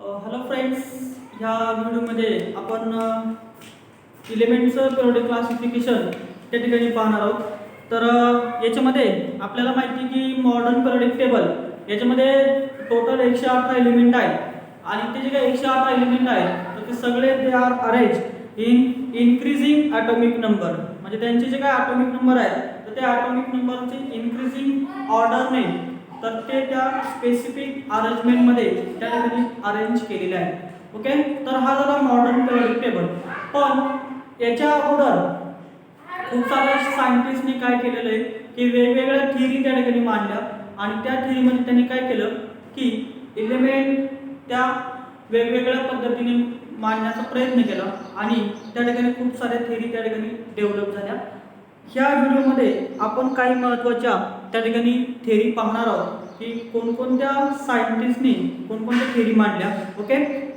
Hello friends, ह्या व्हिडिओमध्ये आपण एलिमेंटचं पिरियोडिक क्लासिफिकेशन त्या ठिकाणी पाहणार आहोत. तर याच्यामध्ये आपल्याला माहिती की मॉडर्न पिरियोडिक टेबल याच्यामध्ये टोटल 118 एलिमेंट आहे आणि ते जे काही 118 एलिमेंट आहे तर ते सगळे दे are arrange in increasing atomic number. म्हणजे त्यांचे जे काही ॲटॉमिक नंबर आहे तर त्या ॲटॉमिक नंबरचे इन्क्रीजिंग ऑर्डरने तर ते त्या स्पेसिफिक अरेंजमेंटमध्ये त्या ठिकाणी अरेंज केलेले आहे. ओके, तर हा झाला मॉडर्न पिरियोडिक टेबल. पण याच्या अगोदर खूप साऱ्या सायंटिस्टने काय केलेलं आहे की वेगवेगळ्या थिअरी त्या ठिकाणी मांडल्या आणि त्या थिअरीमध्ये त्यांनी काय केलं की एलिमेंट त्या वेगवेगळ्या पद्धतीने मांडण्याचा प्रयत्न केला आणि त्या ठिकाणी खूप साऱ्या थिअरी त्या ठिकाणी डेव्हलप झाल्या. ह्या व्हिडिओमध्ये आपण काही महत्त्वाच्या त्या ठिकाणी थिअरी पाहणार आहोत की कोणकोणत्या सायंटिस्टनी कोणकोणत्या थिअरी मांडल्या. ओके,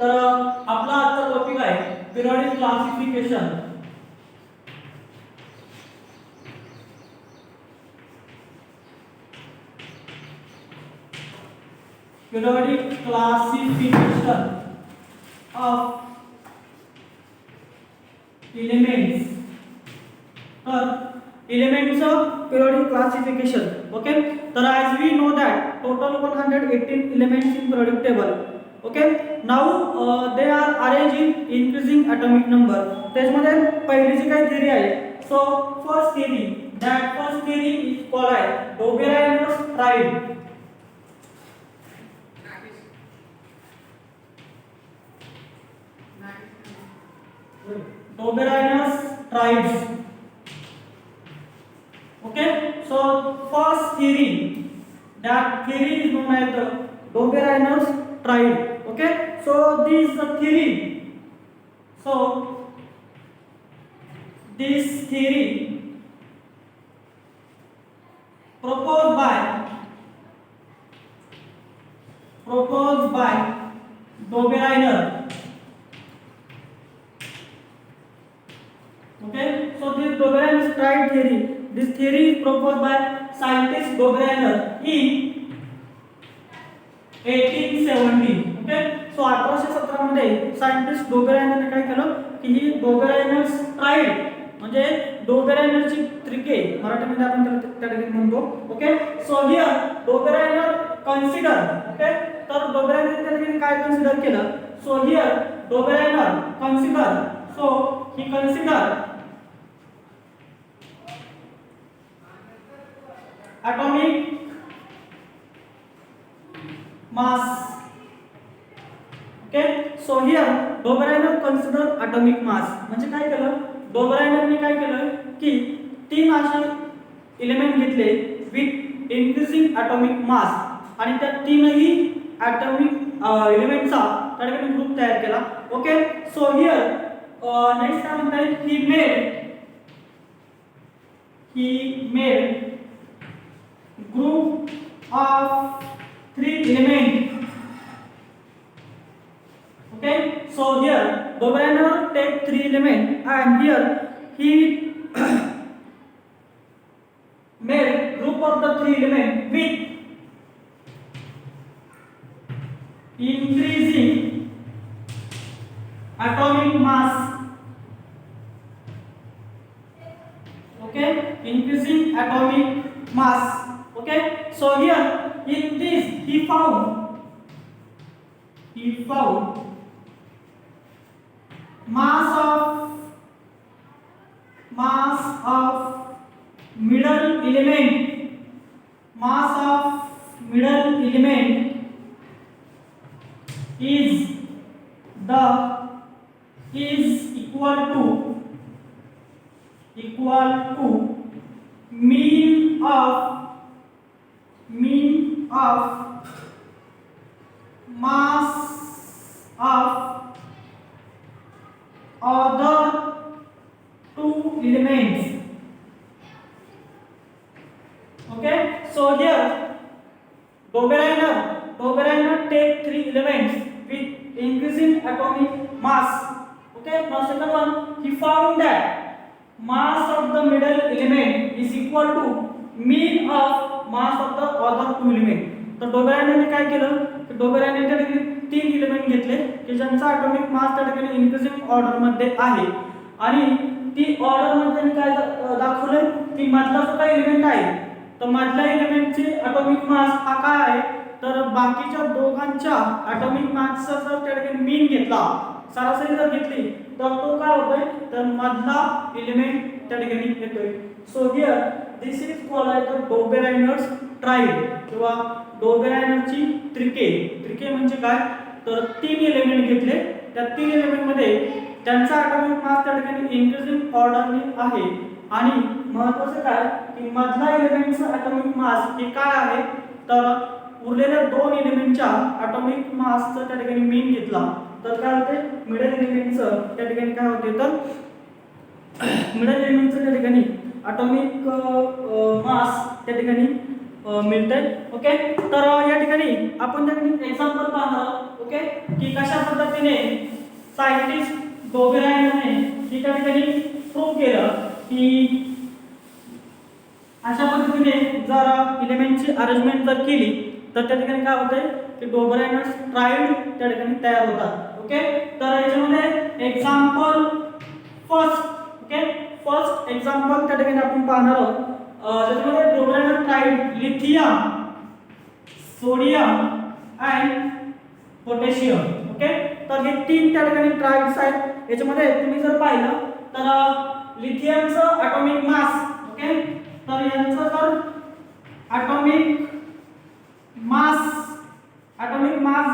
तर आपला आजचा टॉपिक आहे periodic classification. Periodic classification of elements. तर एलिमेंटचं पिरियोडिक क्लासिफिकेशन. ओके, तर as we know that total 118 elements in periodic table. Okay, now they are arrange in increasing atomic number. त्याच्यामध्ये पहिली जी काही थिअरी आहे, so first theory is called आहे Dobereiner's triad. Doberanus tribes. Okay, so first theory, that theory is known as the Doberanus tribe. Okay, so this is the theory. So this theory proposed by Dobereiner. Okay, so this Doberanus tribe theory, this theory is proposed by scientist Dobereiner in 1870. Okay, so 1817 मध्ये scientist डोबेरायनरने काय केलं की ही डोबेरायनस tried म्हणजे डोबेरायनरची त्रिके मराठीमध्ये आपण त्या ठिकाणी म्हणतो. Okay, so here Dobereiner consider. Okay, तर डोबेरायनर त्या ठिकाणी काय कन्सिडर केलं, so here Dobereiner consider, so ही consider atomic mass. Okay, so here Dobereiner consider atomic mass. म्हणजे काय केलं डोबेरायनरने काय केलं की तीन असे एलिमेंट घेतले विथ इन्क्रीजिंग ॲटॉमिक मास आणि त्या तीनही ॲटॉमिक एलिमेंटचा त्या ठिकाणी ग्रुप तयार केला. ओके, सो हियर नेक्स्ट काय म्हणतात he made group of 3 elements. Okay, so here Dobereiner take 3 elements and here he made group of the 3 elements with increasing atomic mass. Okay, increasing atomic mass. Okay, so here in this he found mass of middle element is equal to mean of mass of other two elements. Okay, so here Dobereiner take 3 elements with increasing atomic mass. Okay, now second one he found that mass of the middle element is equal to mean of mass of the other two element. तर डोबेरायनरने काय केलं की डोबेरायनरने तीन element घेतले ज्यांचा atomic mass त्या ठिकाणी increasing ऑर्डरमध्ये आहे आणि ती ऑर्डरमध्ये काय दाखवलं की मधला जो काही एलिमेंट आहे तर मधल्या एलिमेंटची ॲटॉमिक मास हा काय आहे तर बाकीच्या दोघांच्या ॲटॉमिक मासचा जर त्या ठिकाणी मीन घेतला सरासरी जर घेतली तर तो काय होतोय तर मधला एलिमेंट त्या ठिकाणी येतोय. So here this is called Dobereiner's triad किंवा डोबेरायनरची त्रिके म्हणजे काय तर 3 एलिमेंट घेतले त्या 3 एलिमेंट मध्ये त्यांचा ॲटॉमिक मास त्या ठिकाणी इन्क्रीजिंग ऑर्डरने आहे आणि महत्त्वाचं काय की मधला एलिमेंटचा ॲटॉमिक मास हे काय आहे तर उरलेल्या 2 एलिमेंटच्या ॲटॉमिक मासचं त्या ठिकाणी मीन घेतला तर काय होते मिडल एलिमेंटचं त्या ठिकाणी काय होते तर मिडल एलिमेंटचं त्या ठिकाणी ॲटॉमिक मास त्या ठिकाणी मिळतंय. ओके तर या ठिकाणी आपण त्या ठिकाणी एक्झाम्पल पाहणार आहोत. ओके की कशा पद्धतीने सायंटिस्ट डोबेरायनरने ही त्या ठिकाणी प्रूव्ह केलं की अशा पद्धतीने जर एलिमेंटची अरेंजमेंट जर केली तर त्या ठिकाणी काय होतंय की डोबेरायनर्स ट्राईड त्या ठिकाणी तयार होतात. ओके तर याच्यामध्ये एक्झाम्पल फर्स्ट एक्झाम्पल त्या ठिकाणी आपण पाहणार आहोत. त्याच्यामध्ये Dobereiner triad lithium sodium and potassium. Okay तर हे 3 त्या ठिकाणी ट्राईड्स आहेत. याच्यामध्ये तुम्ही जर पाहिलं तर लिथियमचं ॲटॉमिक मास ओके तर यांचं जर ॲटॉमिक मास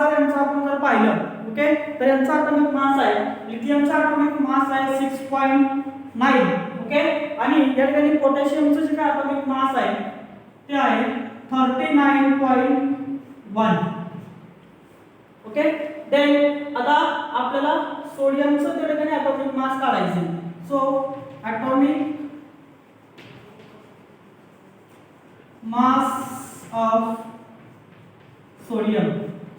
जर यांचं आपण जर पाहिलं ओके तर यांचा ॲटॉमिक मास आहे लिथियमचा ॲटॉमिक मास आहे 6.9 ओके आणि या ठिकाणी पोटॅशियमचं जे काय ॲटॉमिक मास आहे ते आहे 39.1 ओके. देन आता आपल्याला सोडियमचं त्या ठिकाणी ॲटॉमिक मास काढायचे. So atomic mass of sodium.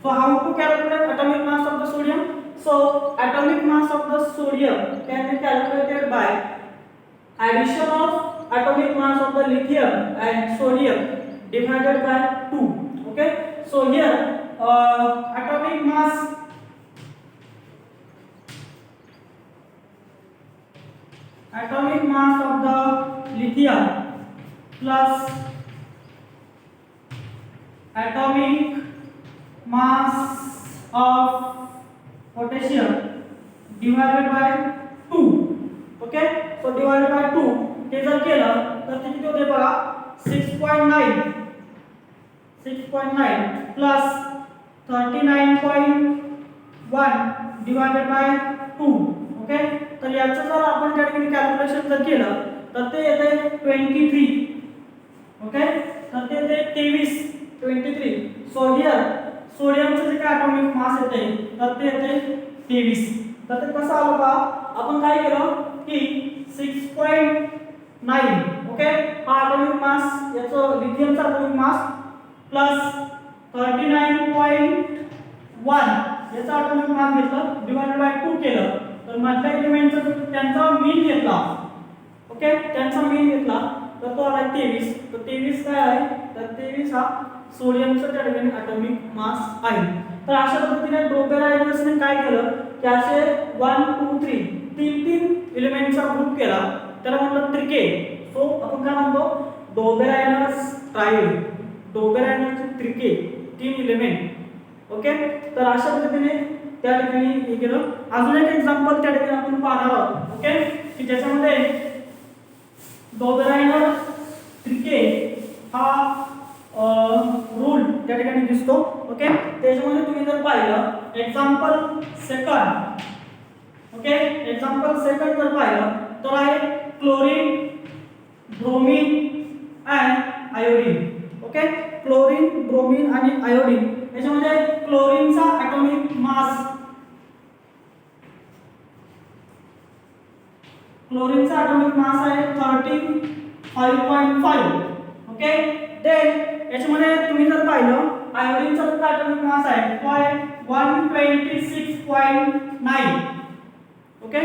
So how to calculate atomic mass of the sodium? So atomic mass of the sodium can be calculated by addition of atomic mass of the lithium and sodium divided by 2. Okay, so here atomic mass of the lithium plus atomic mass of potassium divided by 2. Okay so divided by 2 हे जर केलं तर ते किती होते बघा 6.9 plus 39.1 divided by 2. Okay तर याचं जर आपण त्या ठिकाणी कॅल्क्युलेशन जर केलं तर ते येते 23. ओके तर ते येते 23. सो हियर सोडियमचं जे काय ॲटॉमिक मास येते तर ते येते 23. तर ते कसं आलं बघा आपण काय केलं की 6.9 ओके हा ॲटॉमिक मास याचं लिथियमचा ॲटॉमिक मास प्लस 39.1 याचा ॲटॉमिक मास घेतलं डिवाइडेड बाय 2 केलं तर मधल्या एलिमेंटचा त्यांचा मीन घेतला. ओके त्यांचा मीन घेतला तर तो आला 23. तर 23 काय आहे तर 23 हा सोडियमचा त्या ठिकाणी ॲटॉमिक मास आहे. तर अशा पद्धतीने डोबेरायनर्सने काय केलं की असे 1 2 3 तीन एलिमेंटचा ग्रुप केला त्याला म्हणलं त्रिके. सो आपण काय म्हणतो डोबेरायनर्स ट्राईड डोबेरायनरचे त्रिके 3 एलिमेंट. ओके तर अशा पद्धतीने त्या ठिकाणी हे केलं. अजून एक एक्झाम्पल त्या ठिकाणी आपण पाहणार आहोत. ओके की ज्याच्यामध्ये डोबेरायनर त्रिके हा रूल त्या ठिकाणी दिसतो. ओके त्याच्यामध्ये तुम्ही जर पाहिलं example second okay example second जर पाहिलं तर आहे chlorine bromine and iodine. Okay chlorine bromine आणि आयोडीन याच्यामध्ये क्लोरीनचा ॲटॉमिक मास आहे 35.5. ओके देन याच्यामध्ये तुम्ही जर पाहिलं आयोडीनचा ॲटॉमिक मास आहे 126.9. ओके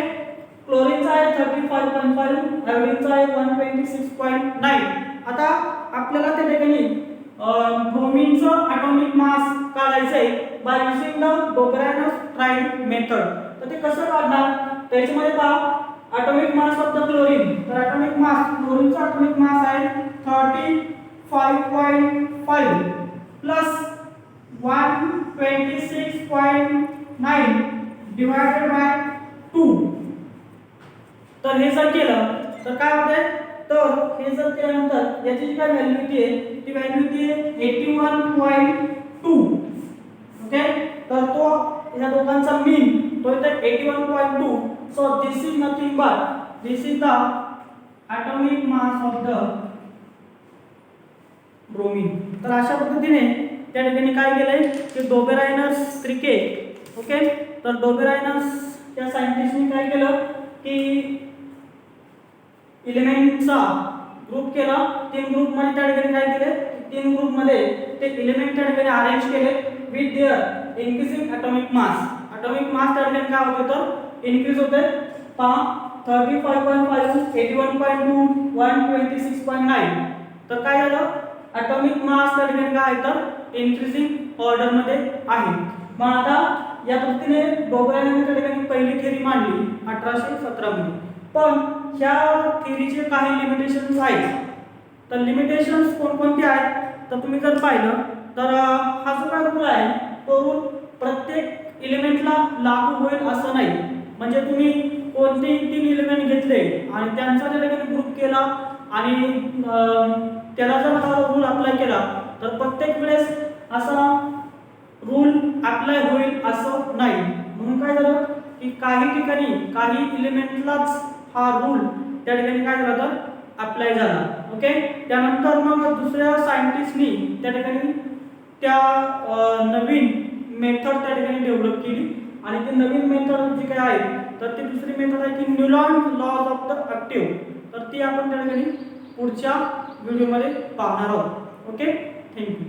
क्लोरीनचा आहे 35.5 आयोडीनचा आहे 126.9. आता आपल्याला त्या ठिकाणी ब्रोमीनचं ॲटॉमिक मास काढायचं आहे by using the Dobereiner's triad method. तर ते कसं काढणार, त्याच्यामध्ये पहा atomic mass of the chlorine. तर atomic mass क्लोरीनचा atomic mass आहे 35.5 प्लस 126.9 डिवायडेड बाय 2. तर हे जर केलं तर काय होते, तर हे जर केल्यानंतर याची जी काय व्हॅल्यू आहे ती व्हॅल्यू आहे 81.2. ओके, तर तो या दोघांचा मीन तो येतो 81.2. So this is nothing but this is the atomic mass of the bromine. तर अशा पद्धतीने त्या ठिकाणी काय केलंय की डोबेरायनस क्रिके. ओके, तर डोबेरायनस त्या सायंटिस्टने काय केलं की एलिमेंटचा ग्रुप केला, 3 ग्रुप मध्ये त्या ठिकाणी काय केले, 3 ग्रुप मध्ये ते एलिमेंट त्या ठिकाणी अरेंज केले with their increasing atomic mass. atomic mass त्या ठिकाणी काय होते तर इन्क्रीज होते. पहा 35.5 81.2 126.9. तर काय झालं, atomic mass त्या ठिकाणी काय आहे तर इन्क्रीजिंग ऑर्डर मध्ये आहे. मग आता या पद्धतीने डोबेरायनने त्या ठिकाणी पहिली थिअरी मांडली 1817 मध्ये. पण ह्या थिअरीचे काही लिमिटेशन्स आहेत. तर लिमिटेशन्स कोणकोणते आहेत तर तुम्ही जर पाहिलं तर हा जो काय रूल आहे तो रूल प्रत्येक एलिमेंटला लागू होईल असं नाही. म्हणजे तुम्ही कोणतेही 3 एलिमेंट घेतले आणि त्यांचा त्या ठिकाणी ग्रुप केला आणि त्याला जर हा रूल अप्लाय केला तर प्रत्येक वेळेस असा रूल अप्लाय होईल असं नाही. म्हणून काय झालं की काही ठिकाणी काही एलिमेंटलाच हा रूल त्या ठिकाणी काय झाला तर अप्लाय झाला. ओके, त्यानंतर मग दुसऱ्या सायंटिस्टनी त्या ठिकाणी त्या नवीन मेथड त्या ठिकाणी डेव्हलप केली आणि ती नवीन मेथड जी काय आहे तर ती दुसरी मेथड आहे की न्यूलॉन लॉज ऑफ द ऍक्टिव्ह. तर ती आपण त्या ठिकाणी पुढच्या व्हिडिओमध्ये पाहणार आहोत. Okay, thank you.